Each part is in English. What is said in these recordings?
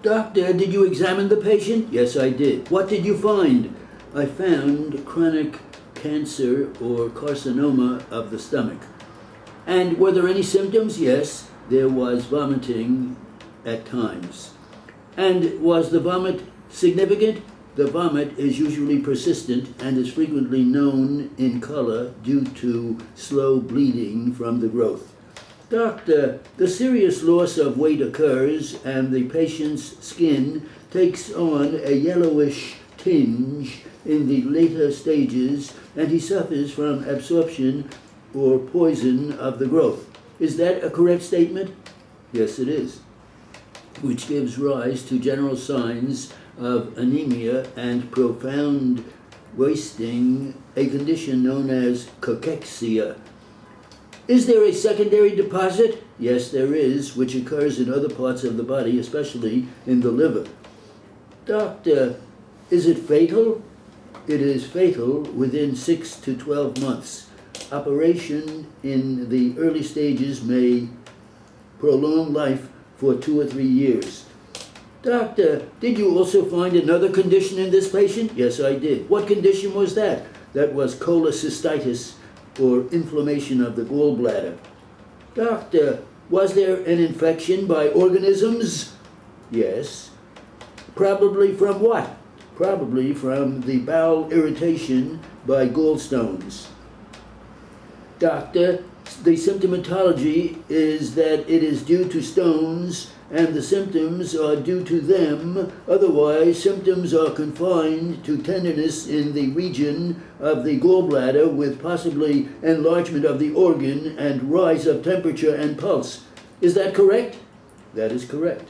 Doctor, did you examine the patient? Yes, I did. What did you find? I found chronic cancer or carcinoma of the stomach. And were there any symptoms? Yes, there was vomiting at times. And was the vomit significant? The vomit is usually persistent and is frequently known in color due to slow bleeding from the growth. Doctor, the serious loss of weight occurs and the patient's skin takes on a yellowish tinge in the later stages and he suffers from absorption or poison of the growth. Is that a correct statement? Yes, it is, which gives rise to general signs of anemia and profound wasting, a condition known as cachexia. Is there a secondary deposit? Yes, there is, which occurs in other parts of the body, especially in the liver. Doctor, is it fatal? It is fatal within 6 to 12 months. Operation in the early stages may prolong life for 2 or 3 years. Doctor, did you also find another condition in this patient? Yes, I did. What condition was that? That was cholecystitis, or inflammation of the gallbladder. Doctor, was there an infection by organisms? Yes. Probably from what? Probably from the bowel irritation by gallstones. Doctor, the symptomatology is that it is due to stones and the symptoms are due to them. Otherwise, symptoms are confined to tenderness in the region of the gallbladder with possibly enlargement of the organ and rise of temperature and pulse. Is that correct? That is correct.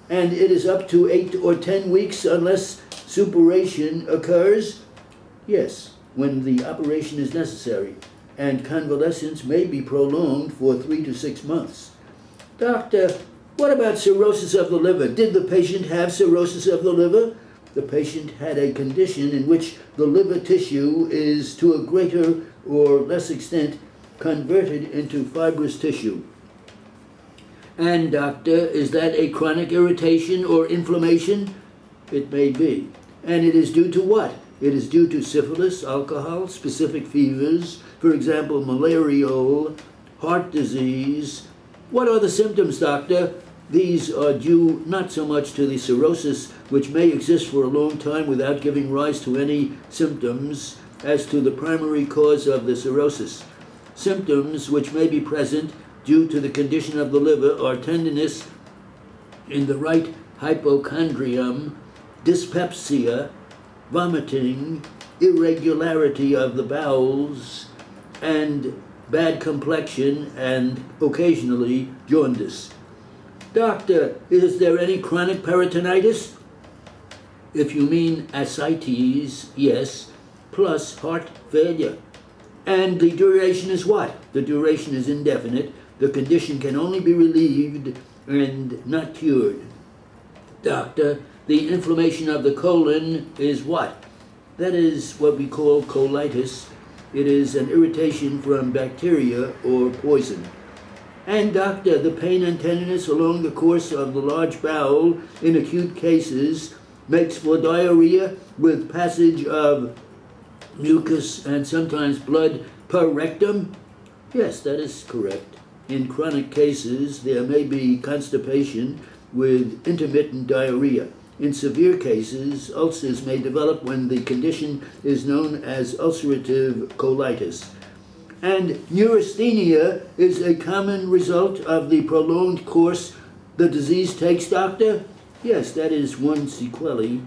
And it is up to 8 or 10 weeks unless suppuration occurs? Yes, when the operation is necessary, and convalescence may be prolonged for 3 to 6 months. Doctor, what about cirrhosis of the liver? Did the patient have cirrhosis of the liver? The patient had a condition in which the liver tissue is to a greater or less extent converted into fibrous tissue. And doctor, is that a chronic irritation or inflammation? It may be. And it is due to what? It is due to syphilis, alcohol, specific fevers, for example, malarial, heart disease. What are the symptoms, doctor? These are due not so much to the cirrhosis, which may exist for a long time without giving rise to any symptoms, as to the primary cause of the cirrhosis. Symptoms which may be present due to the condition of the liver are tenderness in the right hypochondrium, dyspepsia, vomiting, irregularity of the bowels, and bad complexion, and occasionally jaundice. Doctor, is there any chronic peritonitis? If you mean ascites, yes, plus heart failure. And the duration is what? The duration is indefinite. The condition can only be relieved and not cured. Doctor, the inflammation of the colon is what? That is what we call colitis. It is an irritation from bacteria or poison. And doctor, the pain and tenderness along the course of the large bowel in acute cases makes for diarrhea with passage of mucus and sometimes blood per rectum? Yes, that is correct. In chronic cases, there may be constipation with intermittent diarrhea. In severe cases, ulcers may develop when the condition is known as ulcerative colitis. And neurasthenia is a common result of the prolonged course the disease takes, doctor? Yes, that is one sequelae.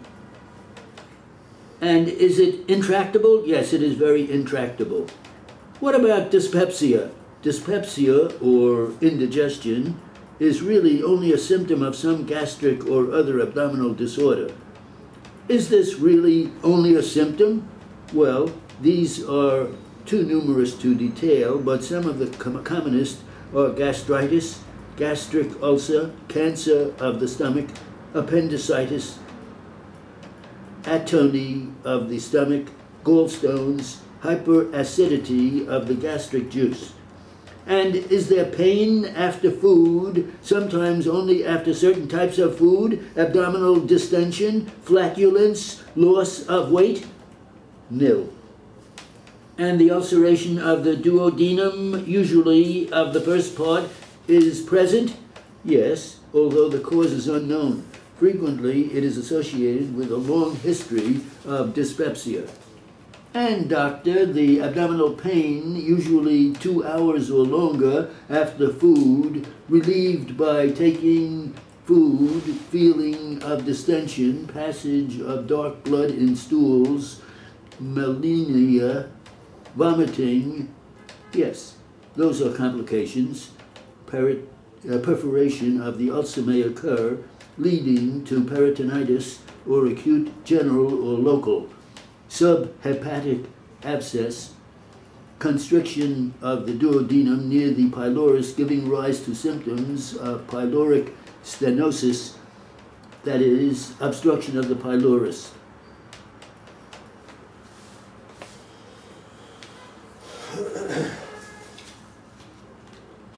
And is it intractable? Yes, it is very intractable. What about dyspepsia? Dyspepsia, or indigestion, is really only a symptom of some gastric or other abdominal disorder. Is this really only a symptom? Well, these are too numerous to detail, but some of the commonest are gastritis, gastric ulcer, cancer of the stomach, appendicitis, atony of the stomach, gallstones, hyperacidity of the gastric juice. And is there pain after food, sometimes only after certain types of food, abdominal distension, flatulence, loss of weight? Nil. And the ulceration of the duodenum, usually of the first part, is present? Yes, although the cause is unknown. Frequently, it is associated with a long history of dyspepsia. And doctor, the abdominal pain, usually 2 hours or longer after food, relieved by taking food, feeling of distension, passage of dark blood in stools, melena, vomiting. Yes, those are complications. Perforation of the ulcer may occur, leading to peritonitis or acute general or local. Subhepatic abscess, constriction of the duodenum near the pylorus, giving rise to symptoms of pyloric stenosis, that is, obstruction of the pylorus.